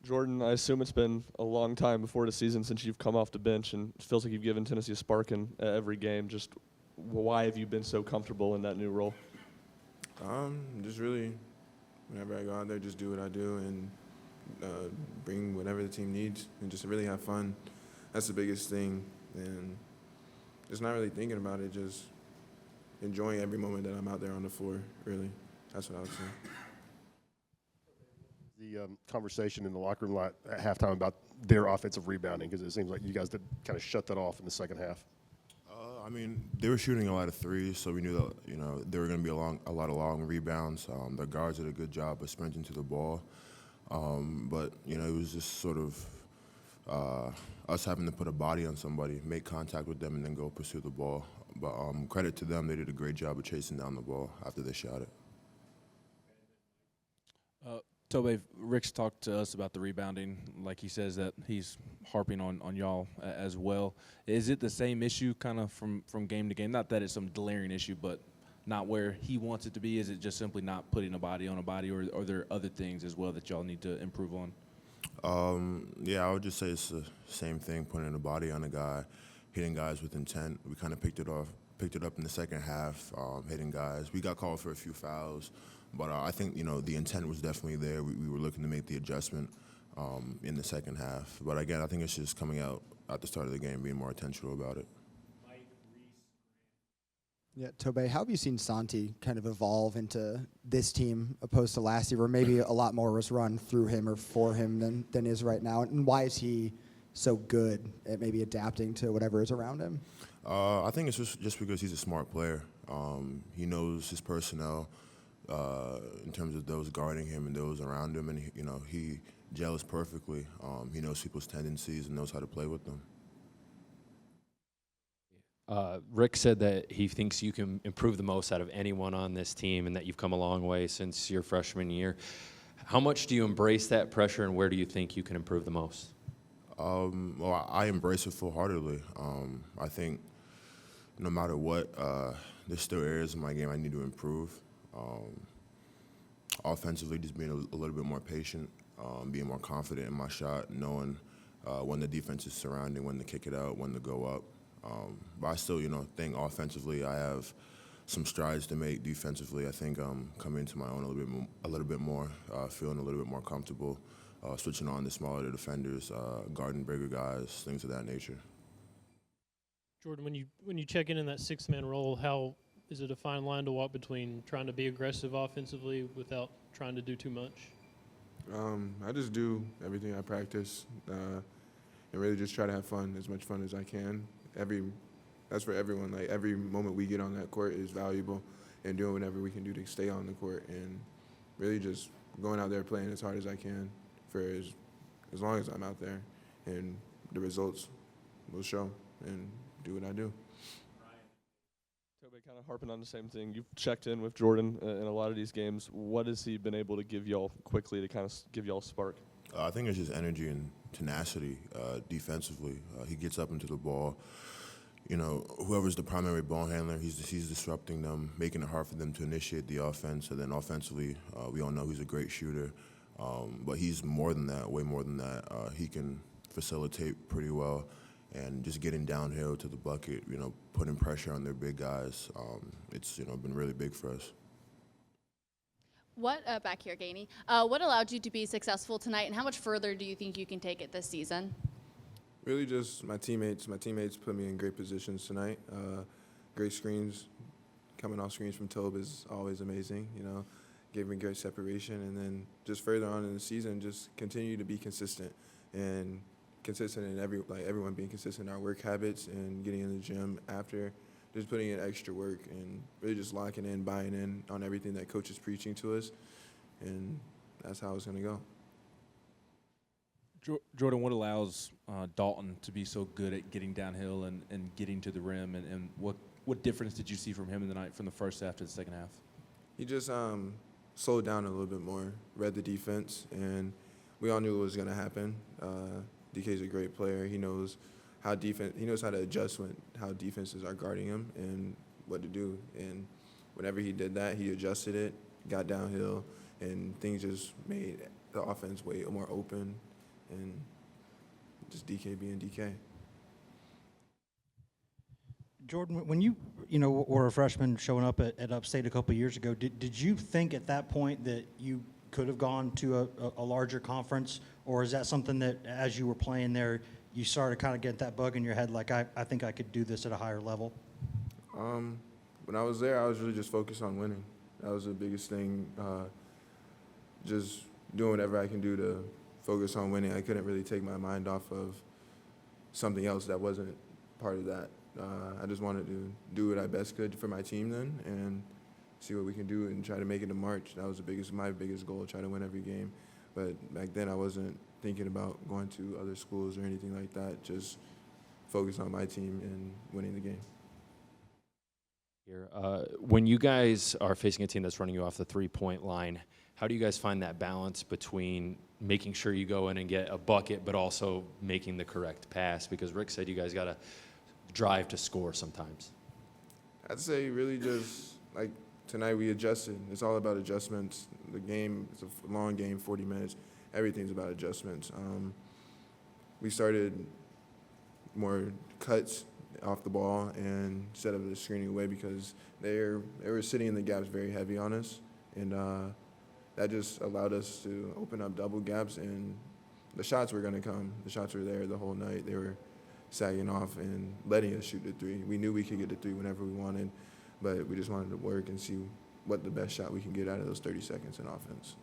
Jordan, I assume it's been a long time before the season since you've come off the bench, and it feels like you've given Tennessee a spark in every game. Just why have you been so comfortable in that new role? Just really, whenever I go out there, just do what I do and bring whatever the team needs and just really have fun. That's the biggest thing. And just not really thinking about it, just enjoying every moment that I'm out there on the floor, really. That's what I would say. The conversation in the locker room at halftime about their offensive rebounding, because it seems like you guys did kind of shut that off in the second half. I mean, they were shooting a lot of threes, so we knew that there were going to be a lot of long rebounds. The guards did a good job of sprinting to the ball, but it was just sort of us having to put a body on somebody, make contact with them, and then go pursue the ball. But credit to them, they did a great job of chasing down the ball after they shot it. Tobe, Rick's talked to us about the rebounding. Like he says that he's harping on y'all as well. Is it the same issue kind of from game to game? Not that it's some glaring issue, but not where he wants it to be? Is it just simply not putting a body on a body, or are there other things as well that y'all need to improve on? Yeah, I would just say it's the same thing, putting a body on a guy, hitting guys with intent. We kind of picked it up in the second half, hitting guys. We got called for a few fouls. But I think, the intent was definitely there. We were looking to make the adjustment in the second half. But, again, I think it's just coming out at the start of the game, being more intentional about it. Yeah, Tobe, how have you seen Santi kind of evolve into this team opposed to last year, where maybe a lot more was run through him or for him than is right now? And why is he so good at maybe adapting to whatever is around him? I think it's just because he's a smart player. He knows his personnel. In terms of those guarding him and those around him, and he gels perfectly. He knows people's tendencies and knows how to play with them. Rick said that he thinks you can improve the most out of anyone on this team, and that you've come a long way since your freshman year. How much do you embrace that pressure, and where do you think you can improve the most? Well, I embrace it full-heartedly. I think no matter what, there's still areas in my game I need to improve. Offensively, just being a little bit more patient, being more confident in my shot, knowing when the defense is surrounding, when to kick it out, when to go up. But I still, think offensively I have some strides to make. Defensively, I think I'm coming into my own a little bit more, feeling a little bit more comfortable, switching on to smaller defenders, guarding bigger guys, things of that nature. Jordan, when you check in that sixth-man role, how is it a fine line to walk between trying to be aggressive offensively without trying to do too much? I just do everything I practice and really just try to have fun, as much fun as I can. That's for everyone. Like, every moment we get on that court is valuable, and doing whatever we can do to stay on the court, and really just going out there playing as hard as I can for as long as I'm out there, and the results will show, and do what I do. Tobe, kind of harping on the same thing. You've checked in with Jordan in a lot of these games. What has he been able to give y'all quickly to kind of give y'all a spark? I think it's just energy and tenacity defensively. He gets up into the ball. Whoever's the primary ball handler, he's disrupting them, making it hard for them to initiate the offense. And then offensively, we all know he's a great shooter. But he's more than that, way more than that. He can facilitate pretty well. And just getting downhill to the bucket, putting pressure on their big guys, it's been really big for us. Back here, Gainey, what allowed you to be successful tonight, and how much further do you think you can take it this season? Really just my teammates. My teammates put me in great positions tonight. Great screens, coming off screens from Tobe is always amazing, gave me great separation. And then just further on in the season, just continue to be consistent and consistent in everyone being consistent in our work habits and getting in the gym after, just putting in extra work and really just locking in, buying in on everything that coach is preaching to us, and that's how it's going to go. Jordan, what allows Dalton to be so good at getting downhill and getting to the rim, and what difference did you see from him in the night from the first half to the second half? He just slowed down a little bit more, read the defense, and we all knew it was going to happen. DK's a great player. He knows how to adjust how defenses are guarding him and what to do. And whenever he did that, he adjusted it, got downhill, and things just made the offense way more open. and just DK being DK. Jordan, when you were a freshman showing up at Upstate a couple of years ago, did you think at that point that you could have gone to a larger conference, or is that something that as you were playing there, you started to kind of get that bug in your head, like I think I could do this at a higher level? When I was there, I was really just focused on winning. That was the biggest thing. Just doing whatever I can do to focus on winning. I couldn't really take my mind off of something else that wasn't part of that. I just wanted to do what I best could for my team then and see what we can do and try to make it to March. That was my biggest goal, try to win every game. But back then I wasn't thinking about going to other schools or anything like that, just focus on my team and winning the game. Here, when you guys are facing a team that's running you off the three-point line, how do you guys find that balance between making sure you go in and get a bucket but also making the correct pass? Because Rick said you guys got to drive to score sometimes. I'd say really just like tonight we adjusted. It's all about adjustments. The game, it's a long game, 40 minutes. Everything's about adjustments. We started more cuts off the ball and instead of the screening away because they were sitting in the gaps very heavy on us. And that just allowed us to open up double gaps, and the shots were going to come. The shots were there the whole night. They were sagging off and letting us shoot the three. We knew we could get the three whenever we wanted, but we just wanted to work and see what the best shot we can get out of those 30 seconds in offense.